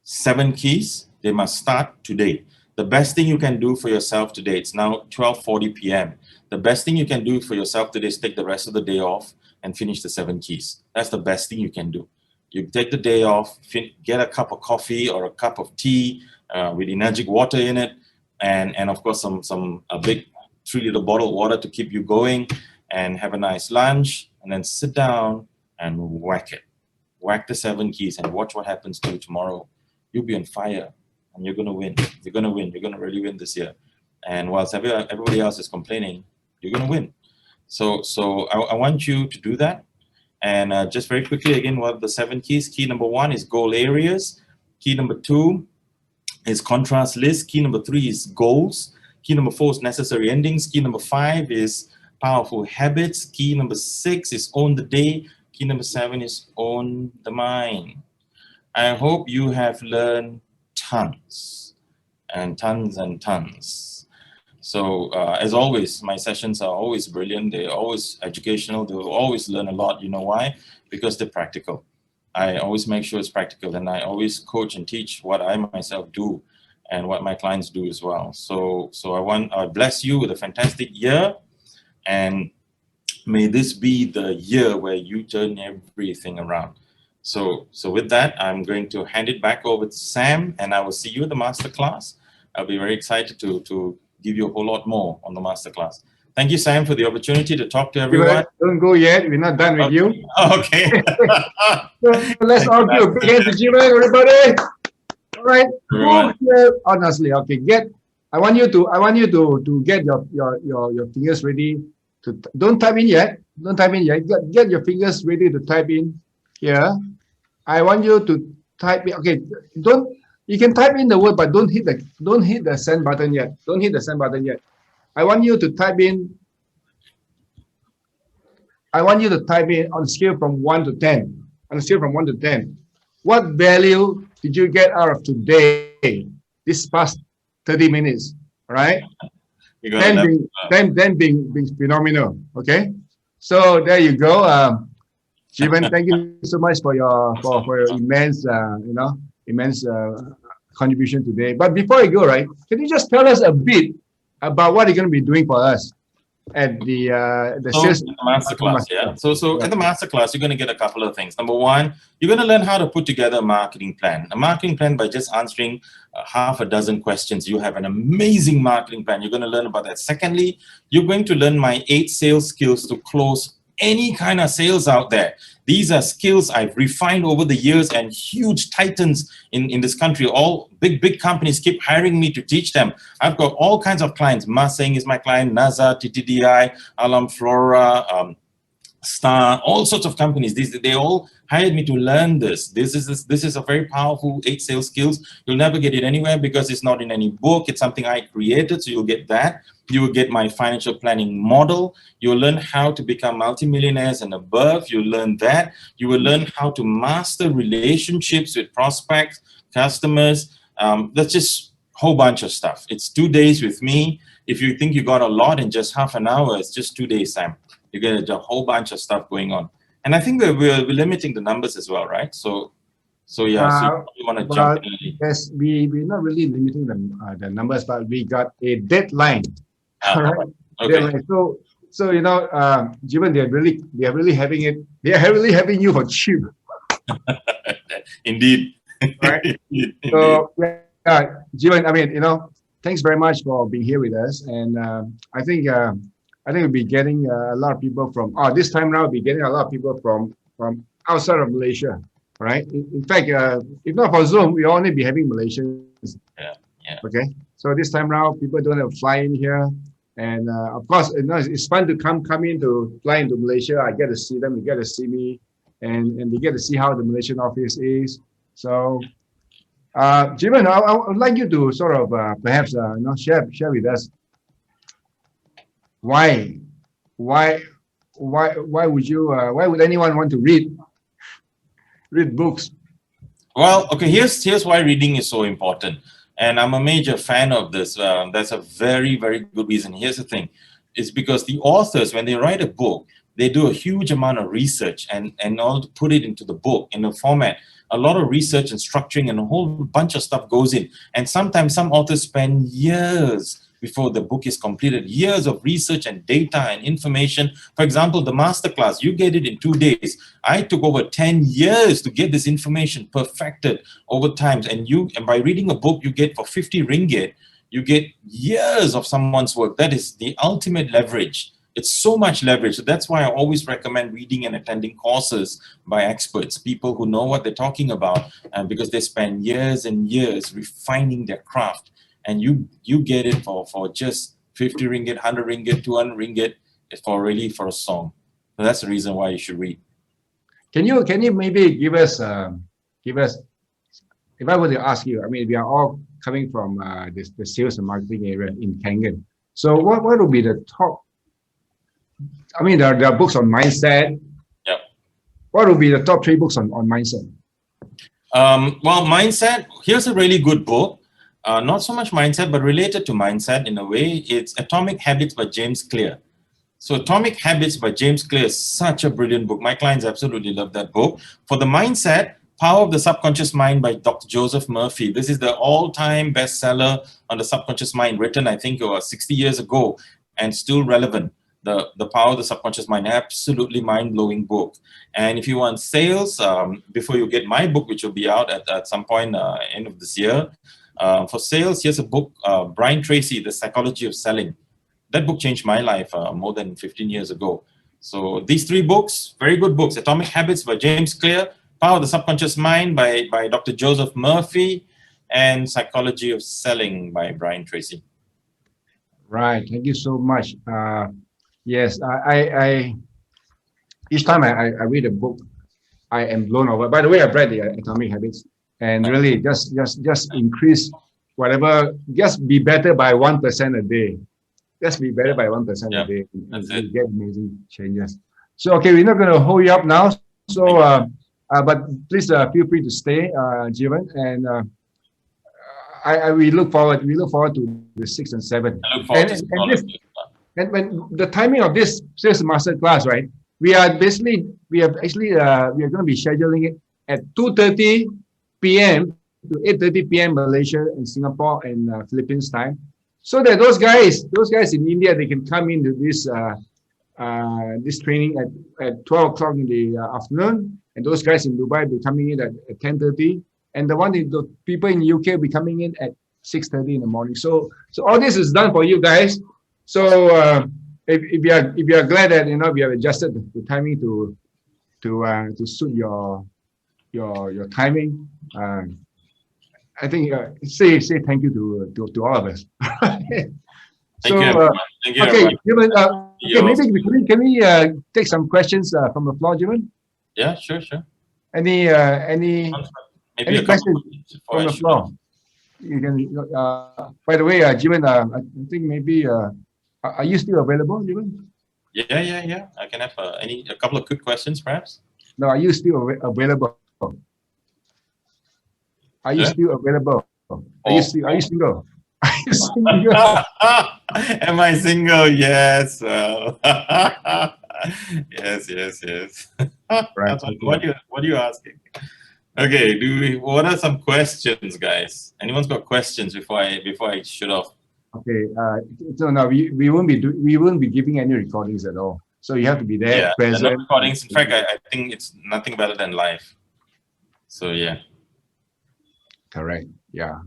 7 keys. They must start today. The best thing you can do for yourself today. It's now 12:40 p.m. The best thing you can do for yourself today is take the rest of the day off and finish the 7 keys. That's the best thing you can do. You take the day off, get a cup of coffee or a cup of tea with energic water in it, and of course a big 3-liter bottle of water to keep you going, and have a nice lunch, and then sit down and whack it. Whack the 7 keys and watch what happens to you tomorrow. You'll be on fire, and you're going to win. You're going to win. You're going to really win this year. And whilst everybody else is complaining, you're going to win. So I want you to do that. And just very quickly, again, what are the 7 keys? Key number 1 is goal areas. Key number 2 is contrast list. Key number 3 is goals. Key number 4 is necessary endings. Key number 5 is powerful habits. Key number 6 is own the day. Key number 7 is own the mind. I hope you have learned tons and tons and tons. So as always, my sessions are always brilliant. They're always educational. They'll always learn a lot. You know why? Because they're practical. I always make sure it's practical, and I always coach and teach what I myself do and what my clients do as well. So I bless you with a fantastic year, and may this be the year where you turn everything around. So with that, I'm going to hand it back over to Sam, and I will see you at the masterclass. I'll be very excited to give you a whole lot more on the masterclass. Thank you, Sam, for the opportunity to talk to everyone. Don't go yet. We're not done with you. Okay. So let's all give a big hand to Jeevan, everybody. All right. Honestly, okay. I want you to get your fingers ready to. Don't type in yet. Don't type in yet. Get your fingers ready to type in here. I want you to type in. Okay. You can type in the word, but don't hit the send button yet. Don't hit the send button yet. I want you to type in. I want you to type in on a scale from 1 to 10. On a scale from 1 to 10, what value did you get out of today? This past 30 minutes, all right? 10 being phenomenal. Okay, so there you go. Jeevan, thank you so much for your immense contribution today. But before you go, right, can you just tell us a bit about what you're going to be doing for us? at the So sales at the masterclass, yeah. So at the masterclass, you're going to get a couple of things. Number one, you're going to learn how to put together a marketing plan. A marketing plan by just answering half a dozen questions. You have an amazing marketing plan. You're going to learn about that. Secondly, you're going to learn my 8 sales skills to close any kind of sales out there. These are skills I've refined over the years, and huge titans in this country, all big companies keep hiring me to teach them. I've got all kinds of clients. Maseng is my client, NASA, TTDI, Alam Flora, Star, all sorts of companies. They all hired me to learn this. This is a very powerful 8 sales skills. You'll never get it anywhere because it's not in any book. It's something I created, so you'll get that. You will get my financial planning model. You'll learn how to become multimillionaires and above. You'll learn that. You will learn how to master relationships with prospects, customers. That's just a whole bunch of stuff. It's 2 days with me. If you think you got a lot in just half an hour, it's just 2 days, Sam. You get a whole bunch of stuff going on. And I think we're limiting the numbers as well, right? So yeah, so you want to jump in early. Yes, we're not really limiting the numbers, but we got a deadline. Right? Okay. Deadline. So you know, Jeevan, they are really having it. They are really having you for cheap. Indeed. Right. Indeed. So yeah, Jeevan, I mean, you know, thanks very much for being here with us, and I think we'll be getting a lot of people from. This time around, we'll be getting a lot of people from outside of Malaysia, right? In fact, if not for Zoom, we'll only be having Malaysians. Yeah. Okay. So this time around, people don't have to fly in here, and of course, you know, it's fun to fly into Malaysia. I get to see them, they get to see me, and they get to see how the Malaysian office is. So, Jeevan, I would like you to sort of perhaps you know, share with us why would anyone want to read books? Well, okay, here's why reading is so important. And I'm a major fan of this. That's a very, very good reason. Here's the thing. It's because the authors, when they write a book, they do a huge amount of research and all to put it into the book in a format. A lot of research and structuring and a whole bunch of stuff goes in. And sometimes some authors spend years before the book is completed, years of research and data and information. For example, the masterclass, you get it in 2 days. I took over 10 years to get this information perfected over time. And by reading a book, you get for 50 ringgit, you get years of someone's work. That is the ultimate leverage. It's so much leverage. So that's why I always recommend reading and attending courses by experts, people who know what they're talking about, because they spend years and years refining their craft. And you get it for just 50 ringgit, 100 ringgit, 200 ringgit for a song. So that's the reason why you should read. Can you maybe give us if I were to ask you, I mean, we are all coming from the sales and marketing area in Kangan. So what would be the top? I mean, there are books on mindset. Yep. What would be the top 3 books on mindset? Well, mindset, here's a really good book. Not so much mindset, but related to mindset in a way. It's Atomic Habits by James Clear. So Atomic Habits by James Clear is such a brilliant book. My clients absolutely love that book. For the mindset, Power of the Subconscious Mind by Dr. Joseph Murphy. This is the all-time bestseller on the subconscious mind, written, I think, 60 years ago, and still relevant. The Power of the Subconscious Mind, absolutely mind-blowing book. And if you want sales, before you get my book, which will be out at some point end of this year, for sales, here's a book, Brian Tracy, The Psychology of Selling. That book changed my life more than 15 years ago. So these 3 books, very good books. Atomic Habits by James Clear, Power of the Subconscious Mind by Dr. Joseph Murphy, and Psychology of Selling by Brian Tracy. Right. Thank you so much. Yes, I each time I read a book, I am blown over. By the way, I've read the Atomic Habits. And really, just increase whatever. Just be better by 1% a day. Just be better by 1% a day. That's and it. get amazing changes. So, okay, we're not going to hold you up now. So, but please feel free to stay, Jeevan. And we look forward to the 6th and 7th. I look forward to all of you. And when the timing of this sales master class, right? We are going to be scheduling it at 2:30 p.m. to 8:30 p.m. Malaysia and Singapore and Philippines time. so that those guys in India, they can come into this training at 12 o'clock in the afternoon, and those guys in Dubai will be coming in at 10:30, and the people in UK will be coming in at 6:30 in the morning. So all this is done for you guys. So if you are glad that we have adjusted the timing to suit your timing, I think say thank you to all of us. Thank you, everyone. Thank you, okay, everyone. Jeevan, maybe can we take some questions from the floor, Jeevan? Yeah, sure. Any questions from the floor? You can. By the way, Jeevan, I think maybe are you still available, Jeevan? Yeah. I can have a couple of quick questions, perhaps. No, are you still available? Are you still available? Are you single? Are you single? Am I single? Yes. Yes. Right. What are you asking? Okay. What are some questions, guys? Anyone's got questions before I shoot off? Okay. So now we won't be giving any recordings at all. So you have to be there, present. No recordings. In fact, I think it's nothing better than live. So yeah. Correct. Yeah.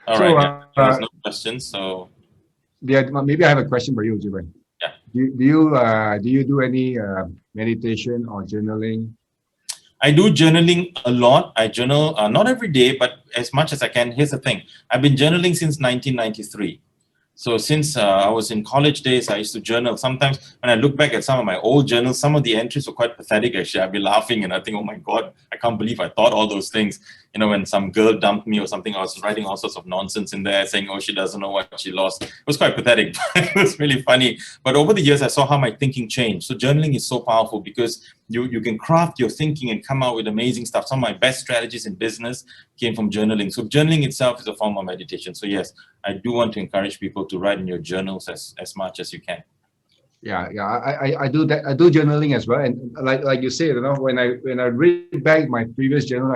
All right. There's no questions. So yeah, maybe I have a question for you, Jeevan. Yeah. Do you do any meditation or journaling? I do journaling a lot. I journal not every day, but as much as I can. Here's the thing: I've been journaling since 1993. So since I was in college days, I used to journal. Sometimes when I look back at some of my old journals, some of the entries were quite pathetic, actually. I'd be laughing and I think, oh my God, I can't believe I thought all those things. When some girl dumped me or something, I was writing all sorts of nonsense in there saying, oh, she doesn't know what she lost. It was quite pathetic. It was really funny. But over the years, I saw how my thinking changed. So journaling is so powerful because you can craft your thinking and come out with amazing stuff. Some of my best strategies in business came from journaling. So journaling itself is a form of meditation. So yes, I do want to encourage people to write in your journals as much as you can. Yeah, I do that. I do journaling as well. And like you said, when I read back my previous journal,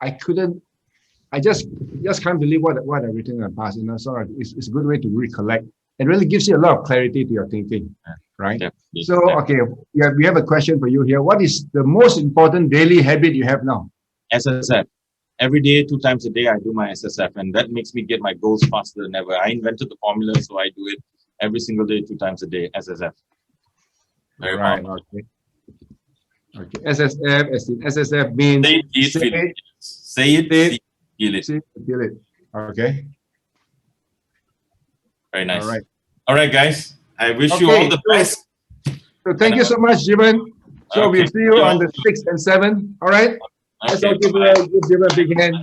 I just can't believe what I've written in the past. So it's a good way to recollect. It really gives you a lot of clarity to your thinking, right? Definitely. So okay, we have a question for you here. What is the most important daily habit you have now? SSF. Every day, 2 times a day, I do my SSF, and that makes me get my goals faster than ever. I invented the formula, so I do it every single day, 2 times a day. SSF. Very right. Okay. SSF, as in SSF means say it, feel it. Feel it. Okay. Very nice. All right, guys. I wish you all the best. So thank you so much, Jeevan. So we'll see you on the 6th and 7th. All right. Let's all give a big hand.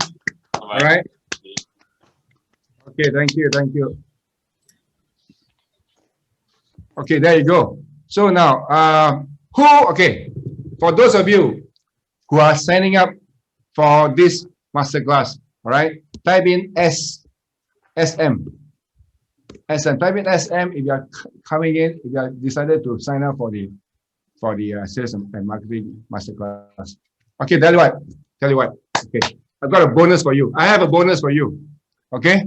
All right. Okay. Thank you. Okay, there you go. So now, for those of you who are signing up for this masterclass, all right, type in SM. Type in SM if you are coming in, if you are decided to sign up for the sales and marketing masterclass. Okay, tell you what. Okay, I've got a bonus for you. I have a bonus for you. Okay.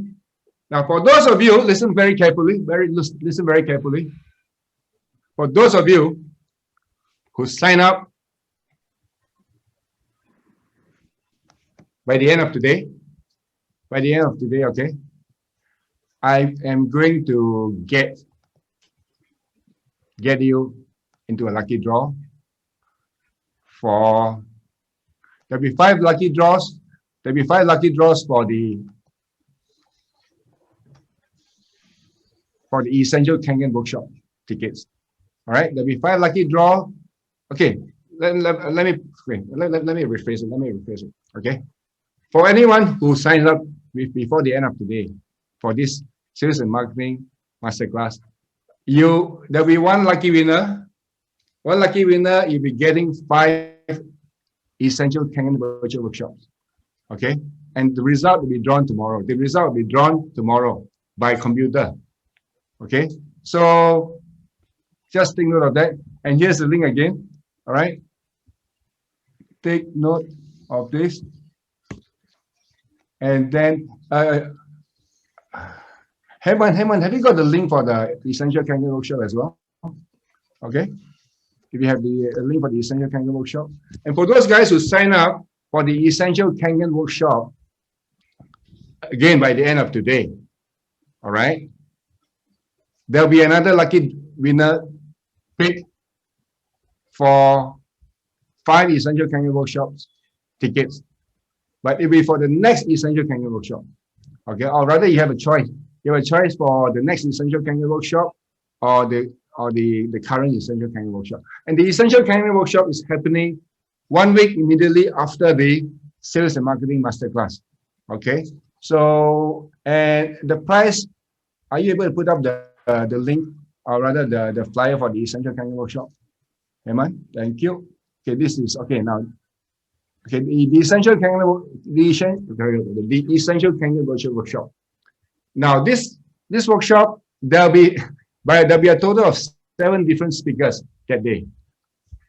Now, for those of you, listen very carefully. Listen very carefully. For those of you who sign up by the end of today, okay, I am going to get you into a lucky draw. There'll be 5 lucky draws. There'll be 5 lucky draws for the Essential Kangen workshop tickets. All right, there'll be 5 lucky draw. Okay, let me rephrase it. Okay, for anyone who signs up before the end of today for this sales and marketing masterclass, there'll be 1 lucky winner. 1 lucky winner, you'll be getting 5 Essential Kangen virtual workshops. Okay, and the result will be drawn tomorrow. The result will be drawn tomorrow by computer. Okay, so just take note of that. And here's the link again. All right, take note of this. And then, Herman, have you got the link for the Essential Kangen Workshop as well? Okay. If you have the link for the Essential Kangen Workshop. And for those guys who sign up for the Essential Kangen Workshop, again, by the end of today, all right, there'll be another lucky winner pick for 5 Essential Kangen Workshops tickets. But it'll be for the next Essential Kangen Workshop. Okay, or rather you have a choice. You have a choice for the next Essential Kangen Workshop or the current Essential Kangen Workshop. And the Essential Kangen Workshop is happening 1 week immediately after the Sales and Marketing Masterclass. Okay, so, and the price, are you able to put up the link, or rather the flyer for the Essential Kangen Workshop? Herman, thank you. Okay, this is, okay, now, okay, the Essential Kangen, the Essential Kangen Workshop. Now, this workshop, there'll be a total of 7 different speakers that day,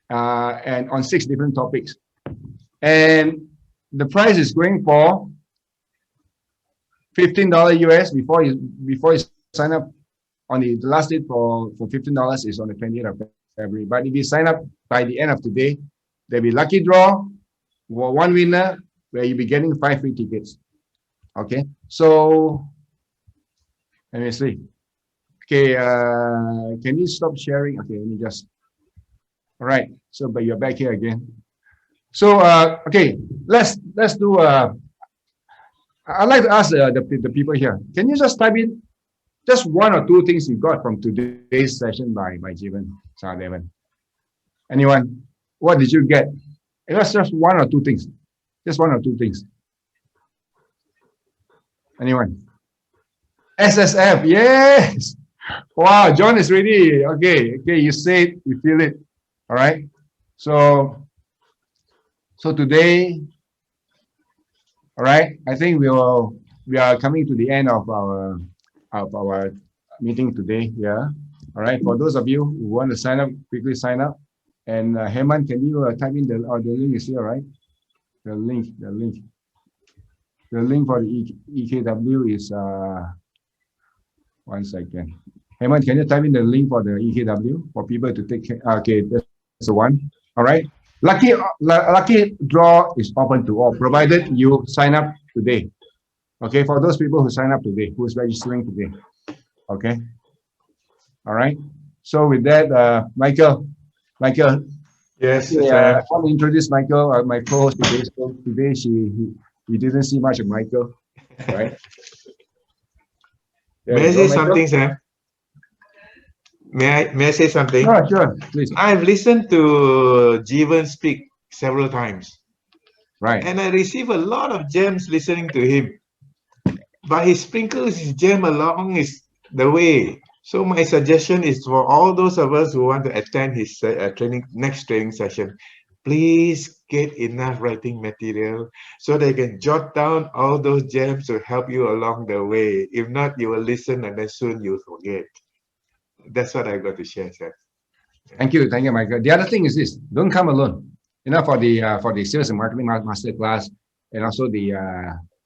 and on 6 different topics. And the price is going for $15 US before you sign up. On the last date for $15 is on the 20th of February. But if you sign up by the end of today, there'll be lucky draw for 1 winner where you'll be getting 5 free tickets. Okay, so let me see. Okay, can you stop sharing? Okay, let me just. All right. So, but you're back here again. So, okay, let's do. I'd like to ask the people here. Can you just type in just 1 or 2 things you got from today's session by Jeevan, Sahadevan? Anyone? What did you get? It was just 1 or 2 things. Just 1 or 2 things. Anyone? SSF, yes. Wow, John is ready. Okay, you say it, you feel it. All right. So today, all right, I think we are coming to the end of our meeting today. Yeah. All right. For those of you who want to sign up, quickly sign up. And Herman, can you type in the link is here, right? The link for the EKW is 1 second. Herman, can you type in the link for the EKW for people to take? Okay, that's the one. All right. Lucky draw is open to all, provided you sign up today. Okay, for those people who sign up today, who's registering today. Okay. All right. So with that, Michael. Yes. I want to introduce Michael, my co-host today. So today he didn't see much of Michael, right? May I say something, Sam? May I say something? Sure, please. I've listened to Jeevan speak several times. Right. And I receive a lot of gems listening to him. But he sprinkles his gem along the way. So my suggestion is for all those of us who want to attend his next training session, please get enough writing material so they can jot down all those gems to help you along the way. If not, you will listen and then soon you'll forget. That's what I got to share, sir. Thank you, Michael. The other thing is this: don't come alone. You know, for the Sales and Marketing Masterclass and also the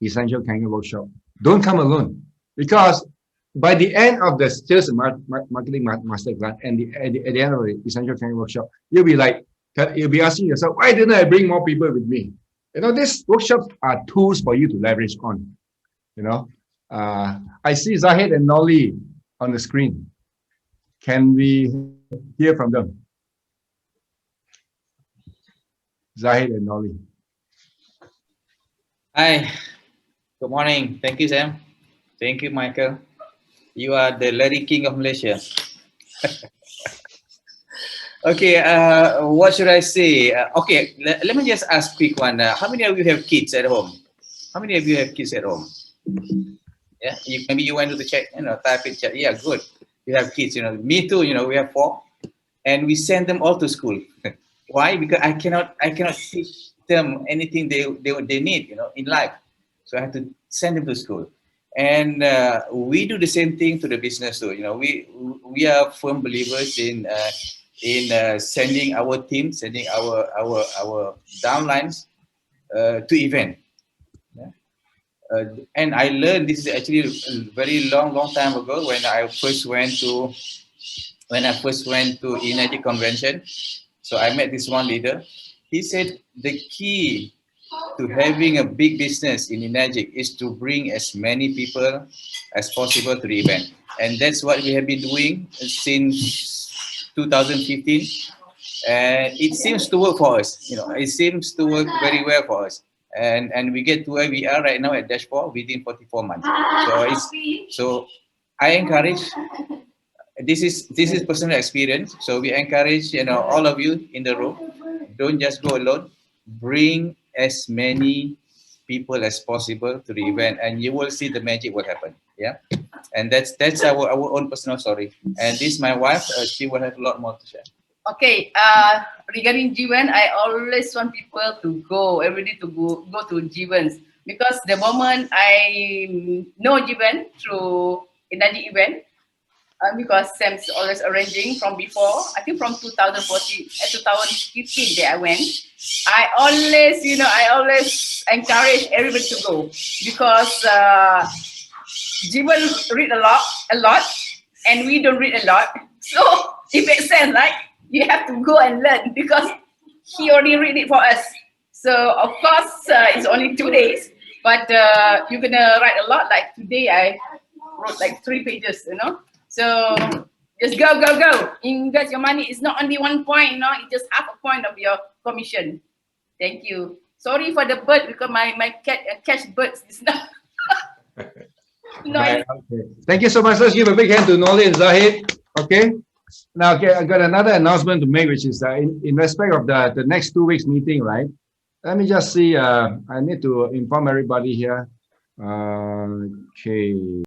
Essential Kangen Workshop, don't come alone, because by the end of the Sales and Marketing Masterclass and at the end of the Essential Kangen Workshop, you'll be asking yourself, why didn't I bring more people with me? You know, these workshops are tools for you to leverage on. You know, I see Zahid and Nolly on the screen. Can we hear from them? Zahid and Nolly. Hi, good morning. Thank you, Sam. Thank you, Michael. You are the Larry King of Malaysia. Okay, what should I say? Okay, let me just ask quick one. How many of you have kids at home? How many of you have kids at home? Yeah, maybe you went to the chat, type in chat. Yeah, good. You have kids, me too, we have 4, and we send them all to school. Why? Because I cannot teach them anything they need, in life. So I have to send them to school. And we do the same thing to the business too. We are firm believers in sending our team, sending our downlines to event. Yeah? And I learned this is actually a very long time ago when I first went to Energy Convention. So I met this one leader. He said the key to having a big business in Enagic is to bring as many people as possible to the event. And that's what we have been doing since 2015. And it seems to work for us. It seems to work very well for us. And we get to where we are right now at Dashboard within 44 months. So I encourage, this is personal experience. So we encourage, all of you in the room, don't just go alone. Bring as many people as possible to the event, and you will see the magic will happen. Yeah, and that's our own personal story. And this my wife. She will have a lot more to share. Okay. Regarding Jeevan, I always want people to go every day to go to Jeevan's, because the moment I know Jeevan through Energy event. Because Sam's always arranging from before, I think from 2014, 2015 that I went. I always encourage everybody to go, because Jeevan read a lot, and we don't read a lot. So it makes sense, right? You have to go and learn, because he already read it for us. So of course, it's only 2 days, but you're gonna write a lot. Like today, I wrote like 3 pages, So just go. Invest your money. It's not only 1 point, it's just half a point of your commission. Thank you. Sorry for the bird, because my cat catch birds. It's not. Right, okay. Thank you so much. Let's give a big hand to Noli and Zahid. Okay. Now, okay, I got another announcement to make, which is in respect of the next 2 weeks meeting, right? Let me just see. I need to inform everybody here. Okay.